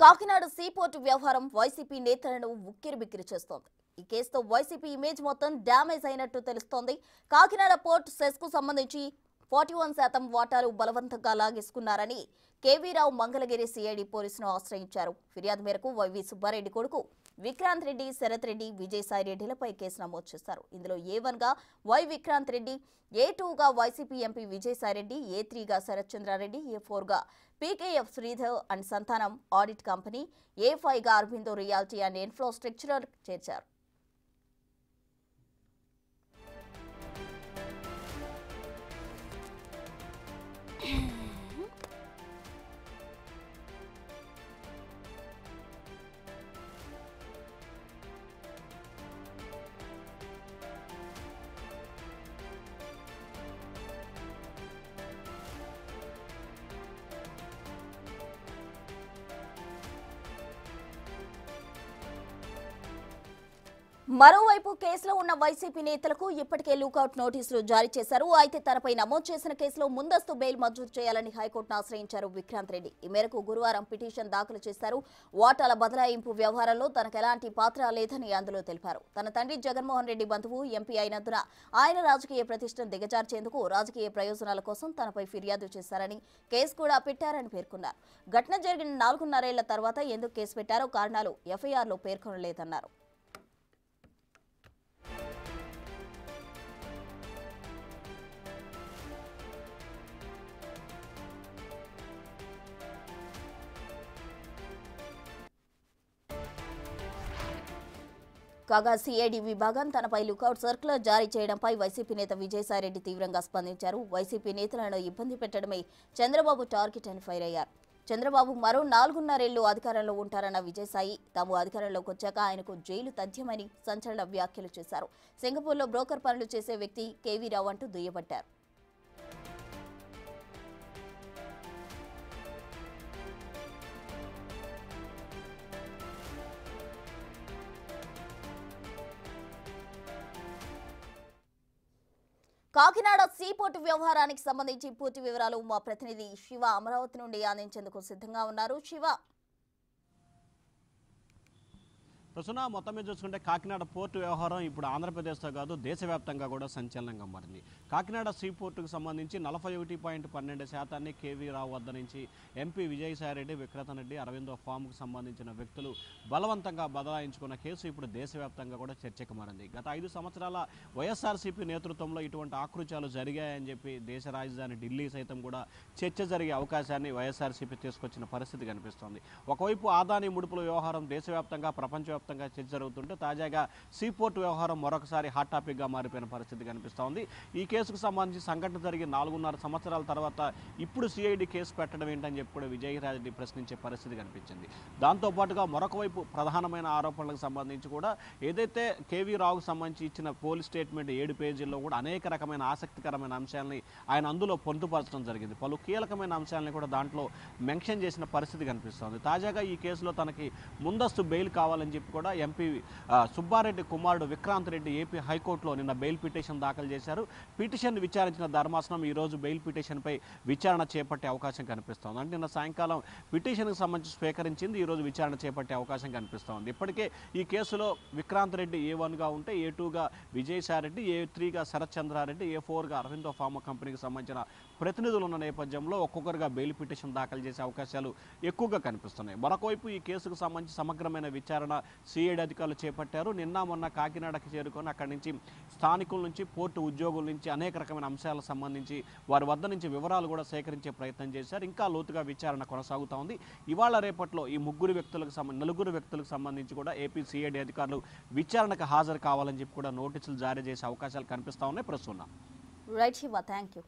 Kakinada seaport వ్యవహారం YCP నేతలను ఉక్కిరిబిక్కిరి చేస్తోంది. ఈ కేసుతో వైసీపీ ఇమేజ్ మొత్తం డ్యామేజ్ అయినట్టు తెలుస్తోంది. కాకినాడ పోర్ట్ సెస్ కు సంబంధించి 41% వాటాలు బలవంతంగా లాగేసుకున్నారని కేవీరావు మంగళగిరి సిఐడి పోలీసును ఆశ్రయించారు. ఫిర్యాదు మేరకు వైవి సుబ్బారెడ్డి కొడుకు విక్రాంత్ రెడ్డి, శరత్ రెడ్డి, విజయసాయి రెడ్డిలపై కేసు నమోదు చేశారు. ఇందులో A1 గా వై విక్రాంత్ రెడ్డి, A2 గా YCP MP Vijayasai Reddy, A3 గా శరత్ చంద్రారెడ్డి, A4 గా పీకేఎఫ్ శ్రీధర్ అండ్ సంతానం ఆడిట్ కంపెనీ, A5 గా అరబిందో రియాలిటీ అండ్ ఇన్ఫ్రాస్ట్రక్చర్ చేర్చారు. మరోవైపు కేసులో ఉన్న వైసీపీ నేతలకు ఇప్పటికే లూకౌట్ నోటీసులు జారీ చేశారు. అయితే తనపై నమోదు చేసిన కేసులో ముందస్తు బెయిల్ మంజూరు చేయాలని హైకోర్టును ఆశ్రయించారు విక్రాంత్ రెడ్డి. ఈ మేరకు గురువారం పిటిషన్ దాఖలు చేశారు. ఓటాల బదలాయింపు వ్యవహారంలో తనకు ఎలాంటి పాత్ర లేదని అందులో తెలిపారు. తన తండ్రి జగన్మోహన్ రెడ్డి బంధువు ఎంపీ అయినందున ఆయన రాజకీయ ప్రతిష్టను దిగజార్చేందుకు రాజకీయ ప్రయోజనాల కోసం తనపై ఫిర్యాదు చేశారని, కేసు కూడా పెట్టారని పేర్కొన్నారు. ఘటన జరిగిన 4.5 ఏళ్ల తర్వాత ఎందుకు కేసు పెట్టారో కారణాలు ఎఫ్ఐఆర్లో పేర్కొనలేదన్నారు. కాగా సిఐడి విభాగం తనపై లుకౌట్ సర్క్యులర్ జారీ చేయడంపై వైసీపీ నేత విజయసాయిరెడ్డి తీవ్రంగా స్పందించారు. వైసీపీ నేతలను ఇబ్బంది పెట్టడమే చంద్రబాబు టార్గెట్ అని ఫైర్ అయ్యారు. చంద్రబాబు మరో 4.5 ఏళ్లు అధికారంలో ఉంటారన్న విజయసాయి తాము అధికారంలోకి వచ్చాక ఆయనకు జైలు తథ్యమని సంచలన వ్యాఖ్యలు చేశారు. సింగపూర్లో బ్రోకర్ పనులు చేసే వ్యక్తి కేవీరావు అంటూ దుయ్యబట్టారు. కాకినాడ సీపోర్టు వ్యవహారానికి సంబంధించి పూర్తి వివరాలు మా ప్రతినిధి శివ అమరావతి నుండి అందించేందుకు సిద్ధంగా ఉన్నారు. శివ, ప్రస్తుతం మొత్తం మీద చూసుకుంటే కాకినాడ పోర్టు వ్యవహారం ఇప్పుడు ఆంధ్రప్రదేశ్తో కాదు దేశవ్యాప్తంగా కూడా సంచలనంగా మారింది. కాకినాడ సీ పోర్టుకు సంబంధించి 41.12% కేవీరావు వద్ద నుంచి ఎంపీ విజయసాయిరెడ్డి, విక్రాంత్ రెడ్డి, అరవిందో ఫామ్కు సంబంధించిన వ్యక్తులు బలవంతంగా బదలాయించుకున్న కేసు ఇప్పుడు దేశవ్యాప్తంగా కూడా చర్చకు మారింది. గత 5 సంవత్సరాల వైఎస్ఆర్సీపీ నేతృత్వంలో ఇటువంటి ఆకృత్యాలు జరిగాయని చెప్పి దేశ రాజధాని ఢిల్లీ సైతం కూడా చర్చ జరిగే అవకాశాన్ని వైఎస్ఆర్సీపీ తీసుకొచ్చిన పరిస్థితి కనిపిస్తోంది. ఒకవైపు ఆదాని ముడుపుల వ్యవహారం దేశవ్యాప్తంగా ప్రపంచ చర్చ జరుగుతుంటే తాజాగా సీపోర్ట్ వ్యవహారం మరొకసారి హాట్ టాపిక్ గా మారిపోయిన పరిస్థితి కనిపిస్తోంది. ఈ కేసుకు సంబంధించి సంఘటన జరిగి 4.5 సంవత్సరాల తర్వాత ఇప్పుడు సిఐడి కేసు పెట్టడం ఏంటని చెప్పి కూడా విజయసాయిరెడ్డి ప్రశ్నించే పరిస్థితి కనిపించింది. దాంతోపాటుగా మరొక వైపు ప్రధానమైన ఆరోపణలకు సంబంధించి కూడా ఏదైతే కేవీ రావుకు సంబంధించి ఇచ్చిన పోలీస్ స్టేట్మెంట్ 7 పేజీల్లో కూడా అనేక రకమైన ఆసక్తికరమైన అంశాలని ఆయన అందులో పొందుపరచడం జరిగింది. పలు కీలకమైన అంశాలని కూడా దాంట్లో మెన్షన్ చేసిన పరిస్థితి కనిపిస్తోంది. తాజాగా ఈ కేసులో తనకి ముందస్తు బెయిల్ కావాలని చెప్పి కూడా ఎంపీ సుబ్బారెడ్డి కుమారుడు విక్రాంత్ రెడ్డి ఏపీ హైకోర్టులో నిన్న బెయిల్ పిటిషన్ దాఖలు చేశారు. పిటిషన్ విచారించిన ధర్మాసనం ఈరోజు బెయిల్ పిటిషన్పై విచారణ చేపట్టే అవకాశం కనిపిస్తోంది. అంటే నిన్న సాయంకాలం పిటిషన్కి సంబంధించి స్వీకరించింది, ఈరోజు విచారణ చేపట్టే అవకాశం కనిపిస్తోంది. ఇప్పటికే ఈ కేసులో విక్రాంత్ రెడ్డి A1 గా ఉంటే A2 గా విజయసాయిరెడ్డి, A3 గా శరత్ చంద్రారెడ్డి, A4 గా అరవిందో ఫార్మా కంపెనీకి సంబంధించిన ప్రతినిధులు ఉన్న నేపథ్యంలో ఒక్కొక్కరుగా బెయిల్ పిటిషన్ దాఖలు చేసే అవకాశాలు ఎక్కువగా కనిపిస్తున్నాయి. మరొకవైపు ఈ కేసుకు సంబంధించి సమగ్రమైన విచారణ సిఐడి అధికారులు చేపట్టారు. నిన్న మొన్న కాకినాడకి చేరుకొని అక్కడి నుంచి స్థానికుల నుంచి, పోర్టు ఉద్యోగుల నుంచి అనేక రకమైన అంశాలకు సంబంధించి వారి వద్ద నుంచి వివరాలు కూడా సేకరించే ప్రయత్నం చేశారు. ఇంకా లోతుగా విచారణ కొనసాగుతూ ఉంది. ఇవాళ రేపట్లో ఈ నలుగురు వ్యక్తులకు సంబంధించి కూడా ఏపీ సిఐడి అధికారులు విచారణకు హాజరు కావాలని చెప్పి కూడా నోటీసులు జారీ చేసే అవకాశాలు కనిపిస్తూ ఉన్నాయి. ప్రస్తుతం రైట్ శివ, థ్యాంక్ యూ.